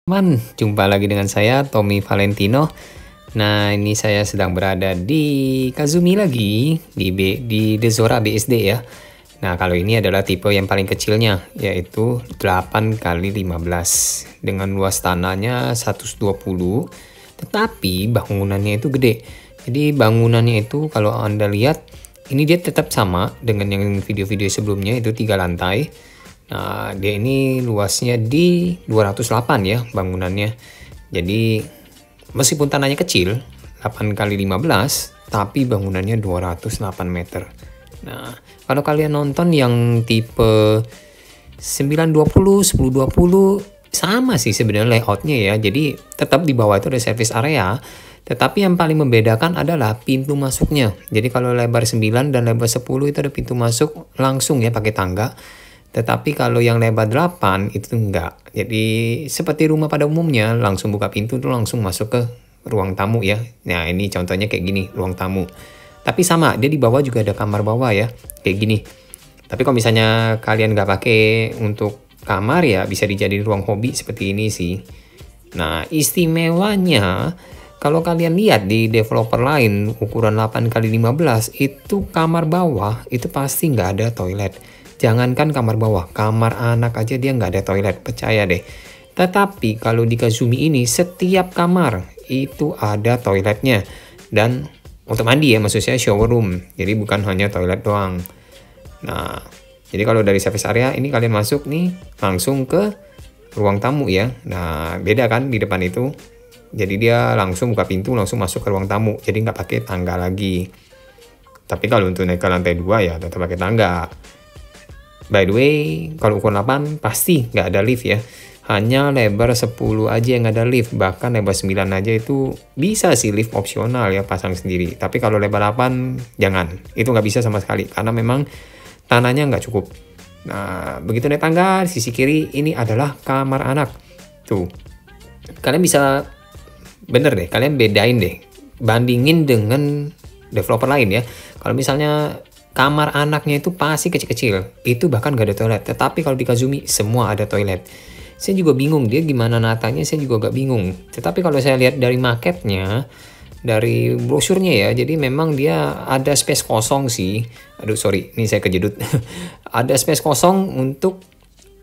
Jumpa lagi dengan saya Tommy Valentino. Nah, ini saya sedang berada di Kazumi lagi di Dezora BSD ya. Nah, kalau ini adalah tipe yang paling kecilnya, yaitu 8 kali 15 dengan luas tanahnya 120, tetapi bangunannya itu gede. Jadi bangunannya itu kalau Anda lihat, ini dia tetap sama dengan yang video-video sebelumnya, itu 3 lantai. Nah, dia ini luasnya di 208 ya bangunannya. Jadi meskipun tanahnya kecil, 8 kali 15, tapi bangunannya 208 meter. Nah, kalau kalian nonton yang tipe 920, 1020 sama sih sebenarnya layoutnya ya. Jadi tetap di bawah itu ada service area. Tetapi yang paling membedakan adalah pintu masuknya. Jadi kalau lebar 9 dan lebar 10 itu ada pintu masuk langsung ya pakai tangga. Tetapi kalau yang lebar 8 itu enggak. Jadi seperti rumah pada umumnya, langsung buka pintu tuh langsung masuk ke ruang tamu ya. Nah, ini contohnya kayak gini, ruang tamu. Tapi sama, dia di bawah juga ada kamar bawah ya, kayak gini. Tapi kalau misalnya kalian nggak pakai untuk kamar ya, bisa dijadiin ruang hobi seperti ini sih. Nah, istimewanya kalau kalian lihat di developer lain ukuran 8 kali 15 itu kamar bawah itu pasti nggak ada toilet. Jangankan kamar bawah, kamar anak aja dia nggak ada toilet, percaya deh. Tetapi kalau di Kazumi ini, setiap kamar itu ada toiletnya. Dan untuk mandi ya, maksud saya shower room. Jadi bukan hanya toilet doang. Nah, jadi kalau dari service area, ini kalian masuk nih, langsung ke ruang tamu ya. Nah, beda kan di depan itu. Jadi dia langsung buka pintu, langsung masuk ke ruang tamu. Jadi nggak pakai tangga lagi. Tapi kalau untuk naik ke lantai 2 ya tetap pakai tangga. By the way, kalau ukuran 8 pasti nggak ada lift ya. Hanya lebar 10 aja yang ada lift. Bahkan lebar 9 aja itu bisa sih lift opsional ya, pasang sendiri. Tapi kalau lebar 8 jangan. Itu nggak bisa sama sekali. Karena memang tanahnya nggak cukup. Nah, begitu naik tangga, sisi kiri ini adalah kamar anak. Tuh. Kalian bisa, bener deh, kalian bedain deh. Bandingin dengan developer lain ya. Kalau misalnya kamar anaknya itu pasti kecil-kecil. Itu bahkan gak ada toilet. Tetapi kalau di Kazumi semua ada toilet. Saya juga bingung dia gimana natanya, saya juga gak bingung. Tetapi kalau saya lihat dari marketnya, dari brosurnya ya, jadi memang dia ada space kosong sih. Aduh sorry, ini saya kejedut. Ada space kosong untuk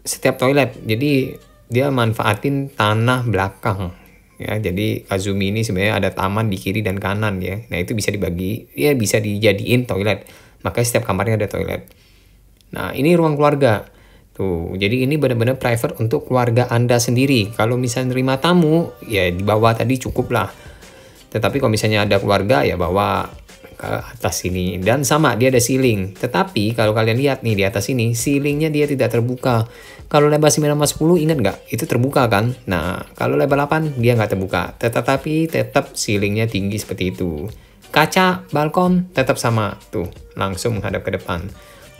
setiap toilet. Jadi dia manfaatin tanah belakang. Ya, jadi Kazumi ini sebenarnya ada taman di kiri dan kanan ya. Nah itu bisa dibagi, ya bisa dijadiin toilet. Makanya setiap kamarnya ada toilet. Nah, ini ruang keluarga. Tuh, jadi ini benar-benar private untuk keluarga Anda sendiri. Kalau misalnya nerima tamu, ya di bawah tadi cukup lah. Tetapi kalau misalnya ada keluarga, ya bawa ke atas sini. Dan sama, dia ada ceiling. Tetapi kalau kalian lihat nih di atas ini, ceilingnya dia tidak terbuka. Kalau lebar 9 sama 10, ingat nggak? Itu terbuka kan? Nah, kalau lebar 8, dia nggak terbuka. Tetapi tetap ceilingnya tinggi seperti itu. Kaca, balkon, tetap sama. Tuh, langsung menghadap ke depan.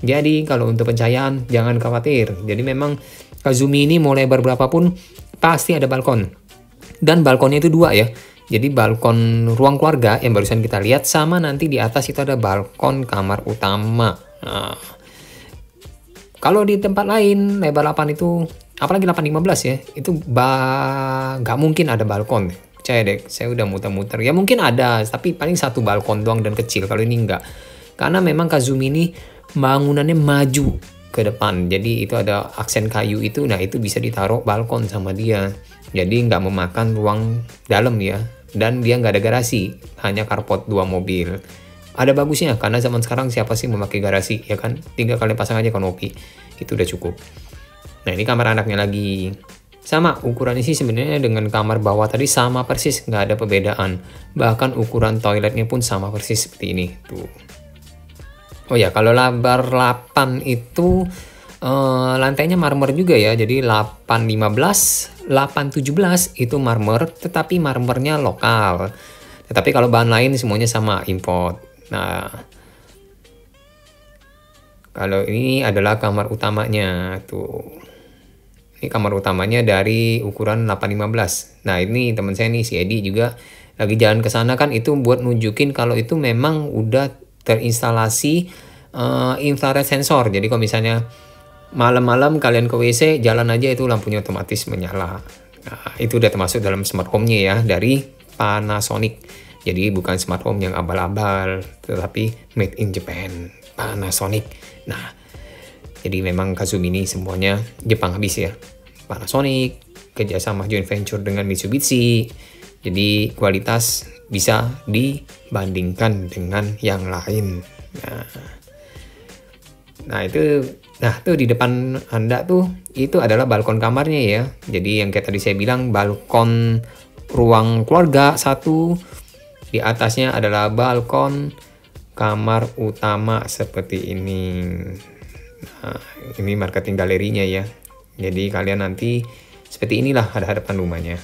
Jadi, kalau untuk pencahayaan, jangan khawatir. Jadi, memang Kazumi ini mau lebar berapapun, pasti ada balkon. Dan balkonnya itu 2 ya. Jadi, balkon ruang keluarga yang barusan kita lihat, sama nanti di atas itu ada balkon kamar utama. Nah, kalau di tempat lain, lebar 8 itu, apalagi 815 ya, itu nggak mungkin ada balkon. Percaya deh, saya udah muter-muter. Ya mungkin ada, tapi paling satu balkon doang dan kecil. Kalau ini enggak. Karena memang Kazumi ini bangunannya maju ke depan. Jadi itu ada aksen kayu itu, nah itu bisa ditaruh balkon sama dia. Jadi nggak memakan ruang dalam ya. Dan dia nggak ada garasi, hanya carport 2 mobil. Ada bagusnya, karena zaman sekarang siapa sih memakai garasi, ya kan? Tinggal kalian pasang aja kanopi. Itu udah cukup. Nah ini kamar anaknya lagi. Sama, ukurannya sih sebenarnya dengan kamar bawah tadi sama persis, nggak ada perbedaan. Bahkan ukuran toiletnya pun sama persis seperti ini. Tuh. Oh ya, kalau lebar 8 itu lantainya marmer juga ya. Jadi 815, 817 itu marmer, tetapi marmernya lokal. Tetapi kalau bahan lain semuanya sama, import. Nah, kalau ini adalah kamar utamanya. Tuh. Ini kamar utamanya dari ukuran 815. Nah ini teman saya nih si Edi juga lagi jalan ke sana kan, itu buat nunjukin kalau itu memang udah terinstalasi infrared sensor. Jadi kalau misalnya malam-malam kalian ke WC jalan aja itu lampunya otomatis menyala. Nah, itu udah termasuk dalam smart home-nya ya, dari Panasonic. Jadi bukan smart home yang abal-abal, tetapi made in Japan, Panasonic. Nah, jadi memang Kazumi ini semuanya Jepang habis ya. Panasonic, kerjasama joint venture dengan Mitsubishi. Jadi kualitas bisa dibandingkan dengan yang lain. Nah tuh di depan Anda tuh itu adalah balkon kamarnya ya. Jadi yang kayak tadi saya bilang, balkon ruang keluarga satu, di atasnya adalah balkon kamar utama seperti ini. Nah, ini marketing galerinya ya. Jadi kalian nanti seperti inilah ada hadapan rumahnya.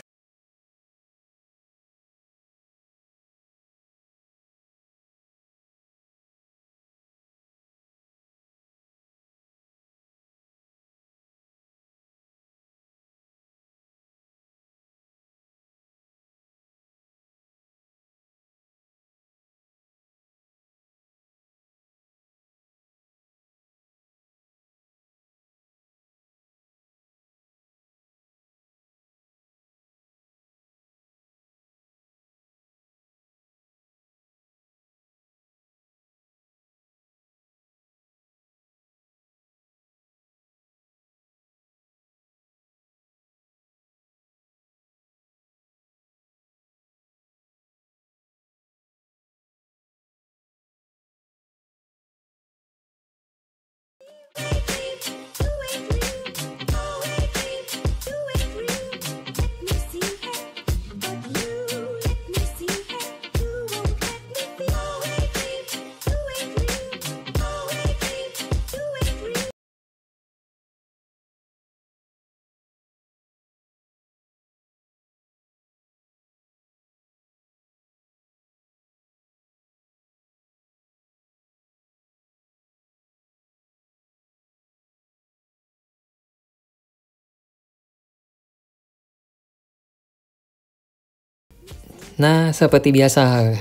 Nah, seperti biasa,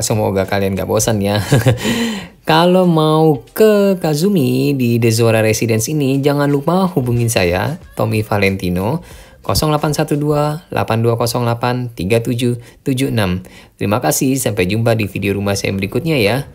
semoga kalian gak bosan ya. Kalau mau ke Kazumi di The Zora Residence ini, jangan lupa hubungin saya, Tommy Valentino, 0812-8208-3776. Terima kasih, sampai jumpa di video rumah saya berikutnya ya.